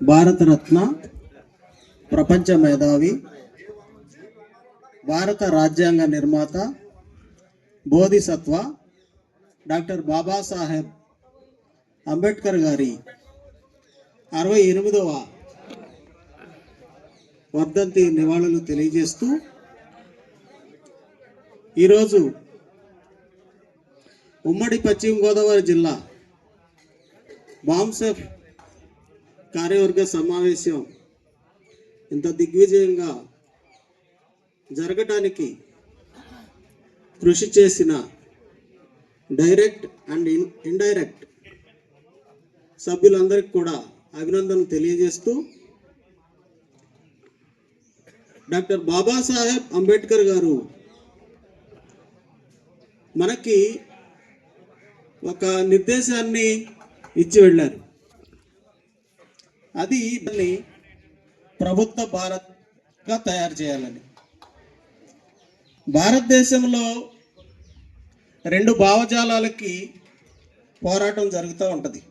భారతరత్న, ప్రపంచ మేధావి, భారత రాజ్యాంగ నిర్మాత, బోధిసత్వ డాక్టర్ బాబాసాహెబ్ అంబేద్కర్ గారి 68వ వర్ధంతి నివాళులు తెలియజేస్తూ ఈరోజు ఉమ్మడి పశ్చిమ గోదావరి జిల్లా బాంసెఫ్ కార్యవర్గ సమావేశం ఇంత దిగ్విజయంగా జరగడానికి కృషి చేసిన డైరెక్ట్ అండ్ ఇండైరెక్ట్ సభ్యులందరికీ కూడా అభినందనలు తెలియజేస్తూ డాక్టర్ బాబాసాహెబ్ అంబేద్కర్ గారు మనకి ఒక నిర్దేశాన్ని ఇచ్చి వెళ్ళారు. అది దాన్ని ప్రభుత్వ భారత్గా తయారు చేయాలని. భారతదేశంలో 2 భావజాలాలకి పోరాటం జరుగుతూ ఉంటుంది.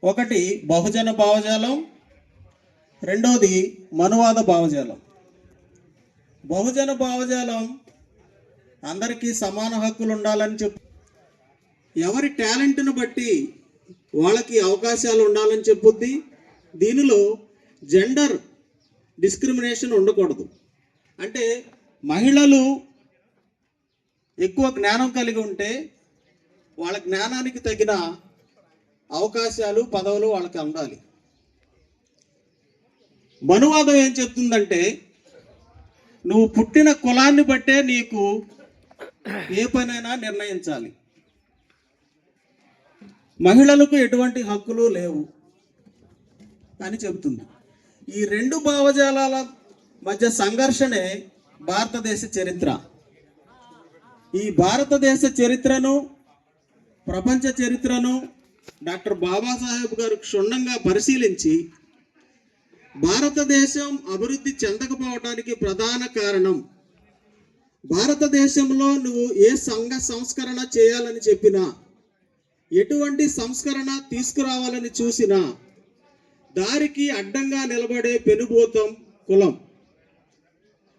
ఒకటి బహుజన భావజాలం, రెండోది మనువాద భావజాలం. బహుజన భావజాలం అందరికీ సమాన హక్కులు ఉండాలని చెప్పు, ఎవరి టాలెంట్ను బట్టి వాళ్ళకి అవకాశాలు ఉండాలని చెప్పుద్ది. దీనిలో జెండర్ డిస్క్రిమినేషన్ ఉండకూడదు. అంటే మహిళలు ఎక్కువ జ్ఞానం కలిగి ఉంటే వాళ్ళ జ్ఞానానికి తగిన అవకాశాలు, పదవులు వాళ్ళకి అందాలి. మనువాదం ఏం చెప్తుందంటే నువ్వు పుట్టిన కులాన్ని బట్టే నీకు ఏ పనైనా నిర్ణయించాలి, మహిళలకు ఎటువంటి హక్కులు లేవు అని చెబుతుంది. ఈ 2 భావజాలాల మధ్య సంఘర్షణే భారతదేశ చరిత్ర. ఈ భారతదేశ చరిత్రను, ప్రపంచ చరిత్రను డాక్టర్ బాబాసాహెబ్ గారు క్షుణ్ణంగా పరిశీలించి భారతదేశం అభివృద్ధి చెందకపోవడానికి ప్రధాన కారణం, భారతదేశంలో నువ్వు ఏ సంఘ సంస్కరణ చేయాలని చెప్పినా, ఎటువంటి సంస్కరణ తీసుకురావాలని చూసినా దారికి అడ్డంగా నిలబడే పెనుభూతం కులం.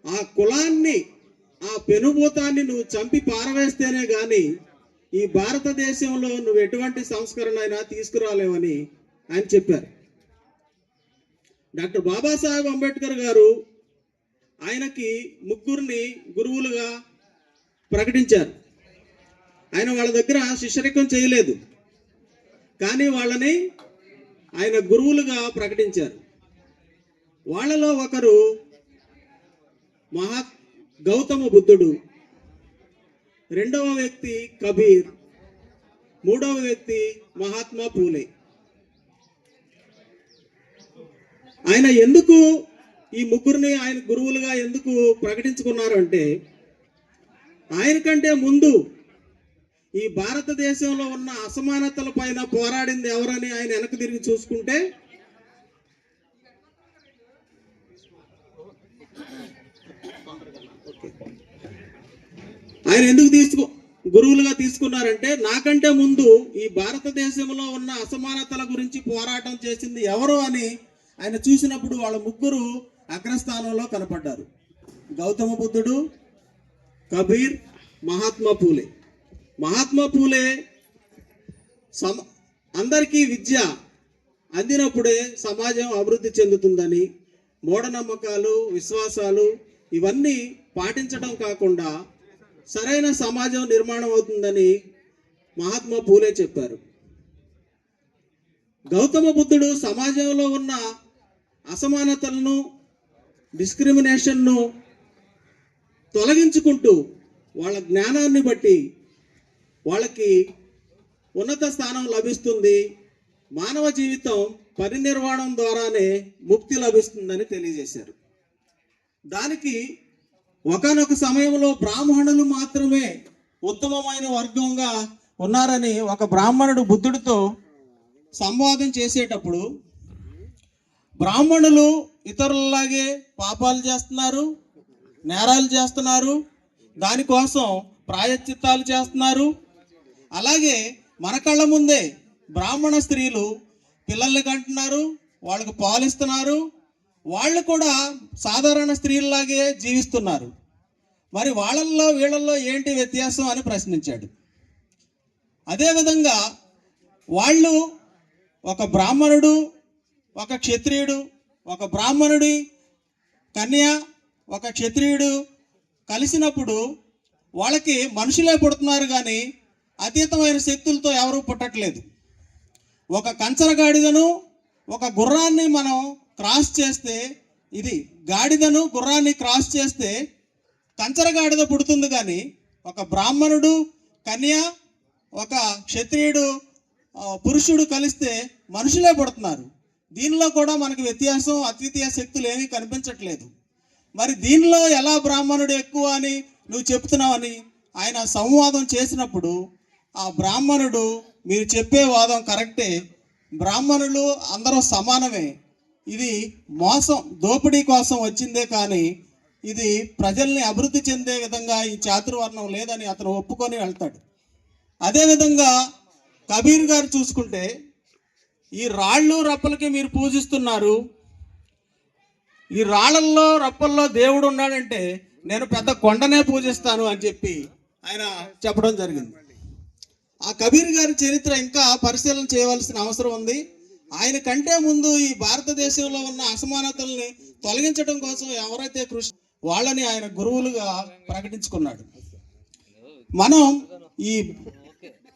ఆ కులాన్ని, ఆ పెనుభూతాన్ని నువ్వు చంపి పారవేస్తేనే కానీ ఈ భారతదేశంలో నువ్వు ఎటువంటి సంస్కరణ అయినా తీసుకురాలేవని ఆయన చెప్పారు. డాక్టర్ బాబాసాహెబ్ అంబేద్కర్ గారు ఆయనకి 3 గురువులుగా ప్రకటించారు. ఆయన వాళ్ళ దగ్గర శిష్యరికం చేయలేదు, కానీ వాళ్ళని ఆయన గురువులుగా ప్రకటించారు. వాళ్ళలో ఒకరు గౌతమ బుద్ధుడు, రెండవ వ్యక్తి కబీర్, మూడవ వ్యక్తి మహాత్మా పూలే. ఆయన ఎందుకు ఈ 3 ఆయన గురువులుగా ఎందుకు ప్రకటించుకున్నారు అంటే, ఆయన కంటే ముందు ఈ భారతదేశంలో ఉన్న అసమానతల పైన పోరాడింది ఎవరని ఆయన వెనక్కి తిరిగి చూసుకుంటే ఆయన ఎందుకు గురువులుగా తీసుకున్నారంటే, నాకంటే ముందు ఈ భారతదేశంలో ఉన్న అసమానతల గురించి పోరాటం చేసింది ఎవరు అని ఆయన చూసినప్పుడు వాళ్ళ 3 అగ్రస్థానంలో కనపడ్డారు. గౌతమ బుద్ధుడు, కబీర్, మహాత్మా పూలే. మహాత్మా పూలే అందరికీ విద్య అందినప్పుడే సమాజం అభివృద్ధి చెందుతుందని, మూఢనమ్మకాలు, విశ్వాసాలు ఇవన్నీ పాటించడం కాకుండా సరైన సమాజం నిర్మాణం అవుతుందని మహాత్మా పూలే చెప్పారు. గౌతమ బుద్ధుడు సమాజంలో ఉన్న అసమానతలను, డిస్క్రిమినేషన్ను తొలగించుకుంటూ వాళ్ళ జ్ఞానాన్ని బట్టి వాళ్ళకి ఉన్నత స్థానం లభిస్తుంది, మానవ జీవితం పరినిర్వాణం ద్వారానే ముక్తి లభిస్తుందని తెలియజేశారు. దానికి ఒకానొక సమయంలో బ్రాహ్మణులు మాత్రమే ఉత్తమమైన వర్గంగా ఉన్నారని ఒక బ్రాహ్మణుడు బుద్ధుడితో సంవాదం చేసేటప్పుడు, బ్రాహ్మణులు ఇతరులలాగే పాపాలు చేస్తున్నారు, నేరాలు చేస్తున్నారు, దానికోసం ప్రాయశ్చిత్తాలు చేస్తున్నారు, అలాగే మన కళ్ళ ముందే బ్రాహ్మణ స్త్రీలు పిల్లల్ని కంటున్నారు, వాళ్ళకు పాలిస్తున్నారు, వాళ్ళు కూడా సాధారణ స్త్రీల్లాగే జీవిస్తున్నారు. మరి వాళ్ళల్లో వీళ్ళల్లో ఏంటి వ్యత్యాసం అని ప్రశ్నించాడు. అదేవిధంగా వాళ్ళు ఒక బ్రాహ్మణుడు, ఒక క్షత్రియుడు, ఒక బ్రాహ్మణుడి కన్య, ఒక క్షత్రియుడు కలిసినప్పుడు వాళ్ళకి మనుషులే పుడుతున్నారు, కానీ అతీతమైన శక్తులతో ఎవరూ పుట్టట్లేదు. ఒక కంచరగాడిదను ఒక గుర్రాన్ని మనం క్రాస్ చేస్తే, ఇది గాడిదను గుర్రాన్ని క్రాస్ చేస్తే కంచరగాడిద పుడుతుంది, కానీ ఒక బ్రాహ్మణుడు కన్య, ఒక క్షత్రియుడు పురుషుడు కలిస్తే మనుషులే పుడుతున్నారు. దీనిలో కూడా మనకు వ్యత్యాసం, అద్వితీయ శక్తులు ఏమీ కనిపించట్లేదు. మరి దీనిలో ఎలా బ్రాహ్మణుడు ఎక్కువ అని నువ్వు చెప్తున్నావని ఆయన సంవాదం చేసినప్పుడు, ఆ బ్రాహ్మణుడు, మీరు చెప్పే వాదం కరెక్టే, బ్రాహ్మణులు అందరూ సమానమే, ఇది మోసం దోపిడీ కోసం వచ్చిందే కానీ ఇది ప్రజల్ని అభివృద్ధి చెందే విధంగా ఈ చాతుర్వర్ణం లేదని అతను ఒప్పుకొని వెళ్తాడు. అదేవిధంగా కబీర్ గారు చూసుకుంటే, ఈ రాళ్ళు రప్పలకి మీరు పూజిస్తున్నారు, ఈ రాళ్ళల్లో రప్పల్లో దేవుడు ఉన్నాడంటే నేను పెద్ద కొండనే పూజిస్తాను అని చెప్పి ఆయన చెప్పడం జరిగింది. ఆ కబీర్ గారి చరిత్ర ఇంకా పరిశీలన చేయవలసిన అవసరం ఉంది. ఆయన కంటే ముందు ఈ భారతదేశంలో ఉన్న అసమానతల్ని తొలగించడం కోసం ఎవరైతే కృషి వాళ్ళని ఆయన గురువులుగా ప్రకటించుకున్నాడు. మనం ఈ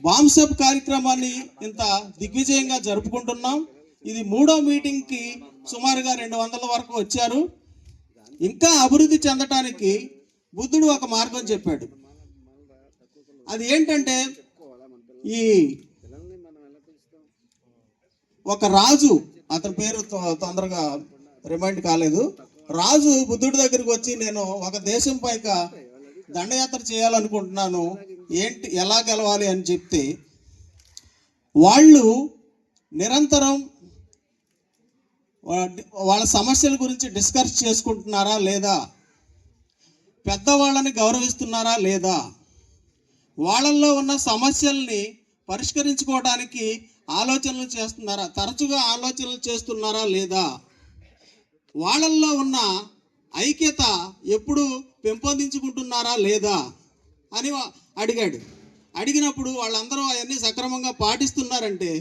వామ్సప్ కార్యక్రమాన్ని ఇంత దిగ్విజయంగా జరుపుకుంటున్నాం. ఇది 3వ మీటింగ్కి సుమారుగా 200 వరకు వచ్చారు. ఇంకా అభివృద్ధి చెందటానికి బుద్ధుడు ఒక మార్గం చెప్పాడు. అది ఏంటంటే, ఈ ఒక రాజు, అతని పేరు తొందరగా రిమైండ్ కాలేదు, రాజు బుద్ధుడి దగ్గరికి వచ్చి, నేను ఒక దేశం పైక దండయాత్ర చేయాలనుకుంటున్నాను, ఏంటి ఎలా గెలవాలి అని చెప్తే, వాళ్ళు నిరంతరం వాళ్ళ సమస్యల గురించి డిస్కస్ చేసుకుంటున్నారా లేదా, పెద్దవాళ్ళని గౌరవిస్తున్నారా లేదా, వాళ్ళల్లో ఉన్న సమస్యల్ని పరిష్కరించుకోవడానికి ఆలోచనలు చేస్తున్నారా, తరచుగా ఆలోచనలు చేస్తున్నారా లేదా, వాళ్ళల్లో ఉన్న ఐక్యత ఎప్పుడు పెంపొందించుకుంటున్నారా లేదా అని అడిగాడు. అడిగినప్పుడు వాళ్ళందరూ అవన్నీ సక్రమంగా పాటిస్తున్నారంటే,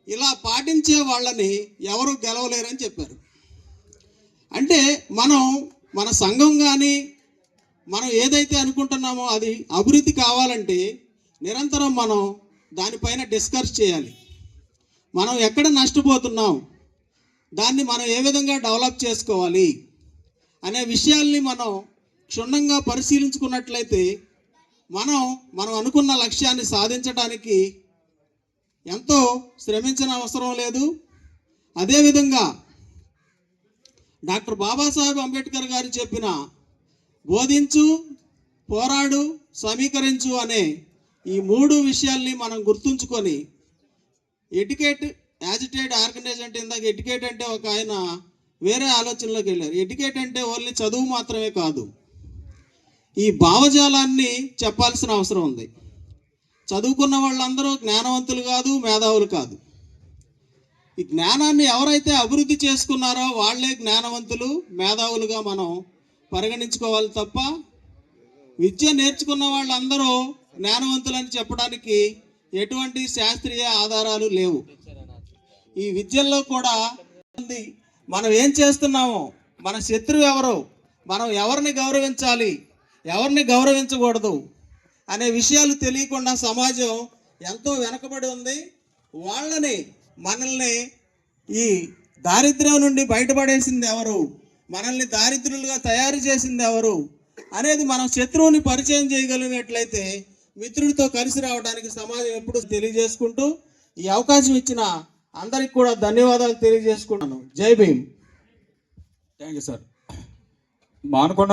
ఇలా పాటించే వాళ్ళని ఎవరు గెలవలేరని చెప్పారు. అంటే మనం మన సంఘం కానీ మనం ఏదైతే అనుకుంటున్నామో అది అభివృద్ధి కావాలంటే నిరంతరం మనం దానిపైన డిస్కస్ చేయాలి. మనం ఎక్కడ నష్టపోతున్నాం, దాన్ని మనం ఏ విధంగా డెవలప్ చేసుకోవాలి అనే విషయాల్ని మనం క్షుణ్ణంగా పరిశీలించుకున్నట్లయితే మనం అనుకున్న లక్ష్యాన్ని సాధించడానికి ఎంతో శ్రమించిన అవసరం లేదు. అదేవిధంగా డాక్టర్ బాబాసాహెబ్ అంబేద్కర్ గారు చెప్పిన బోధించు, పోరాడు, సమీకరించు అనే ఈ 3 విషయాల్ని మనం గుర్తుంచుకొని, ఎడ్యుకేట్, యాజిటేట్, ఆర్గనైజ్ అంటే, ఇందాక ఎడ్యుకేట్ అంటే ఒక ఆయన వేరే ఆలోచనలోకి వెళ్ళారు. ఎడ్యుకేట్ అంటే ఓన్లీ చదువు మాత్రమే కాదు, ఈ భావజాలాన్ని చెప్పాల్సిన అవసరం ఉంది. చదువుకున్న వాళ్ళందరూ జ్ఞానవంతులు కాదు, మేధావులు కాదు. ఈ జ్ఞానాన్ని ఎవరైతే అభివృద్ధి చేసుకున్నారో వాళ్ళే జ్ఞానవంతులు, మేధావులుగా మనం పరిగణించుకోవాలి తప్ప, విద్య నేర్చుకున్న వాళ్ళందరూ జ్ఞానవంతులని చెప్పడానికి ఎటువంటి శాస్త్రీయ ఆధారాలు లేవు. ఈ విద్యల్లో కూడా మనం ఏం చేస్తున్నామో, మన శత్రువు ఎవరో, మనం ఎవరిని గౌరవించాలి, ఎవరిని గౌరవించకూడదు అనే విషయాలు తెలియకుండా సమాజం ఎంతో వెనకబడి ఉంది. మనల్ని ఈ దారిద్ర్యం నుండి బయటపడేసింది ఎవరు, మనల్ని దారిద్రులుగా తయారు చేసింది ఎవరు అనేది మనం శత్రువుని పరిచయం చేయగలిగినట్లయితే మిత్రుడితో కలిసి రావడానికి సమాజం ఎప్పుడు తెలియజేసుకుంటూ, ఈ అవకాశం ఇచ్చిన అందరికి కూడా ధన్యవాదాలు తెలియజేసుకుంటాను. Jai Bhim. Thank you sir. Manakonda